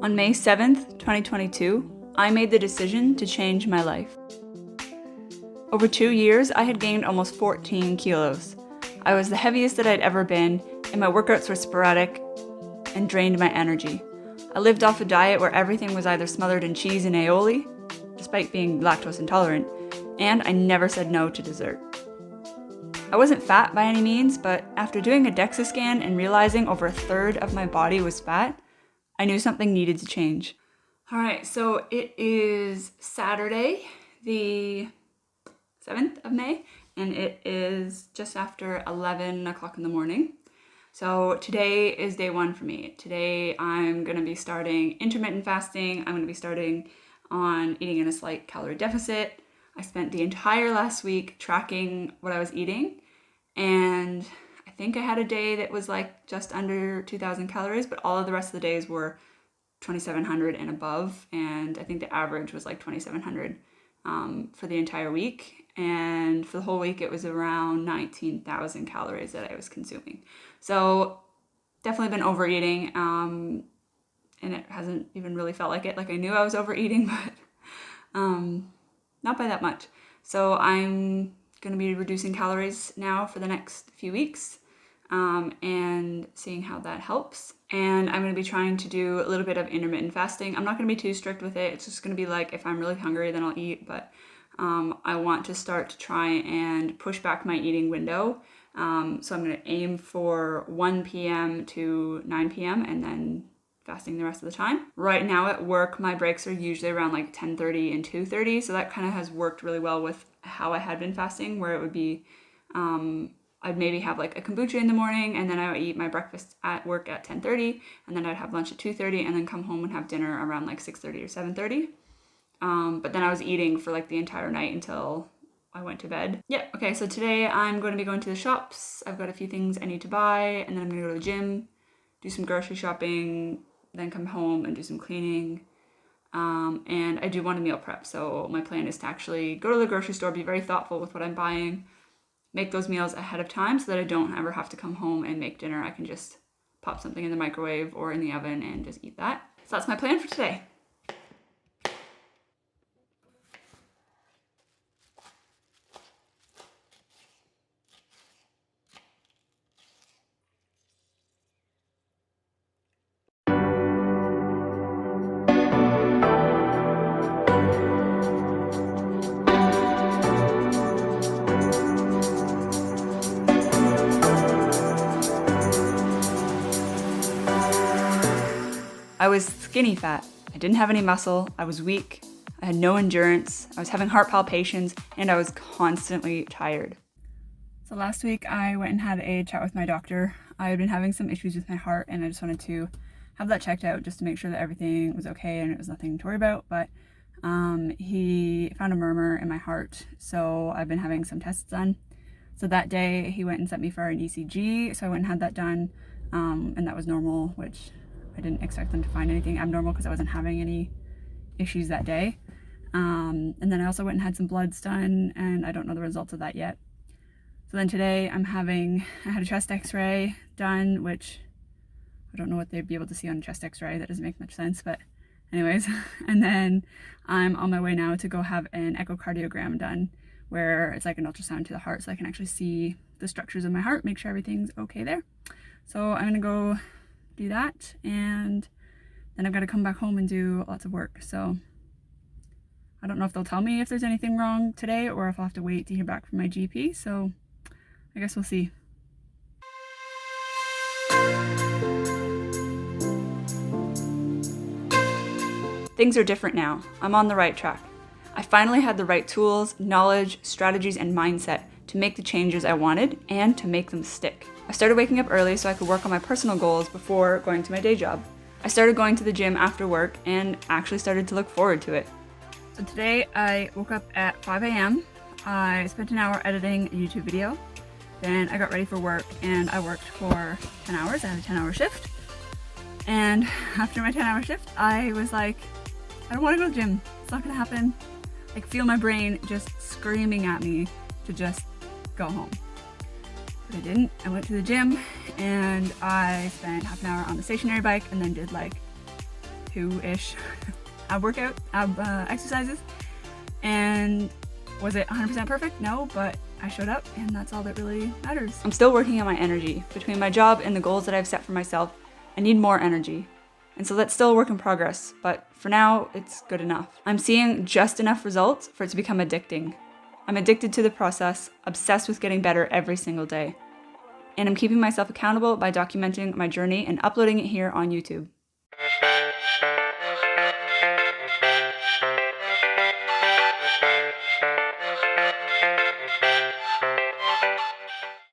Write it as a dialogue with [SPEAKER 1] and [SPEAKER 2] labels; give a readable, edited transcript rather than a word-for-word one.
[SPEAKER 1] On May 7th, 2022, I made the decision to change my life. Over 2 years, I had gained almost 14 kilos. I was the heaviest that I'd ever been, and my workouts were sporadic and drained my energy. I lived off a diet where everything was either smothered in cheese and aioli, despite being lactose intolerant, and I never said no to dessert. I wasn't fat by any means, but after doing a DEXA scan and realizing over a third of my body was fat, I knew something needed to change. All right, so it is Saturday, the 7th of May, and it is just after 11 o'clock in the morning. So today is day one for me. Today I'm gonna be starting intermittent fasting. I'm gonna be starting on eating in a slight calorie deficit. I spent the entire last week tracking what I was eating, and I think I had a day that was like just under 2,000 calories, but all of the rest of the days were 2,700 and above, and I think the average was like 2,700 for the entire week, and for the whole week it was around 19,000 calories that I was consuming. So definitely been overeating, and it hasn't even really felt like it. Like I knew I was overeating, but not by that much. So I'm going to be reducing calories now for the next few weeks and seeing how that helps. And I'm going to be trying to do a little bit of intermittent fasting. I'm not going to be too strict with it. It's just going to be like if I'm really hungry, then I'll eat. But I want to start to try and push back my eating window. So I'm going to aim for 1 p.m. to 9 p.m. and then fasting the rest of the time. Right now at work, my breaks are usually around like 10:30 and 2:30. So that kind of has worked really well with how I had been fasting, where it would be, I'd maybe have like a kombucha in the morning, and then I would eat my breakfast at work at 10:30, and then I'd have lunch at 2:30, and then come home and have dinner around like 6:30 or 7:30. But then I was eating for like the entire night until I went to bed. Yeah, okay, so today I'm going to be going to the shops. I've got a few things I need to buy, and then I'm going to go to the gym, do some grocery shopping, then come home and do some cleaning. And I do want to meal prep. So my plan is to actually go to the grocery store, be very thoughtful with what I'm buying, make those meals ahead of time so that I don't ever have to come home and make dinner. I can just pop something in the microwave or in the oven and just eat that. So that's my plan for today. I was skinny fat. I didn't have any muscle. I was weak. I had no endurance. I was having heart palpitations, and I was constantly tired. So last week I went and had a chat with my doctor. I had been having some issues with my heart, and I just wanted to have that checked out just to make sure that everything was okay and it was nothing to worry about. But he found a murmur in my heart, so I've been having some tests done. So that day he went and sent me for an ECG, so I went and had that done, and that was normal, which I didn't expect them to find anything abnormal because I wasn't having any issues that day. And then I also went and had some bloods done, and I don't know the results of that yet. So then today I had a chest x-ray done, which I don't know what they'd be able to see on a chest x-ray. That doesn't make much sense, but anyways. And then I'm on my way now to go have an echocardiogram done, where it's like an ultrasound to the heart, so I can actually see the structures of my heart, make sure everything's okay there. So I'm gonna go do that, and then I've got to come back home and do lots of work. So I don't know if they'll tell me if there's anything wrong today or if I'll have to wait to hear back from my GP. So I guess we'll see. Things are different now. I'm on the right track. I finally had the right tools, knowledge, strategies, and mindset to make the changes I wanted and to make them stick. I started waking up early so I could work on my personal goals before going to my day job. I started going to the gym after work and actually started to look forward to it. So today I woke up at 5 a.m. I spent an hour editing a YouTube video. Then I got ready for work and I worked for 10 hours. I had a 10-hour shift. And after my 10-hour shift, I was like, I don't want to go to the gym. It's not going to happen. I could feel my brain just screaming at me to just go home. But I didn't. I went to the gym and I spent half an hour on the stationary bike and then did like 2-ish ab exercises. And was it 100% perfect? No, but I showed up and that's all that really matters. I'm still working on my energy. Between my job and the goals that I've set for myself, I need more energy. And so that's still a work in progress, but for now, it's good enough. I'm seeing just enough results for it to become addicting. I'm addicted to the process, obsessed with getting better every single day. And I'm keeping myself accountable by documenting my journey and uploading it here on YouTube.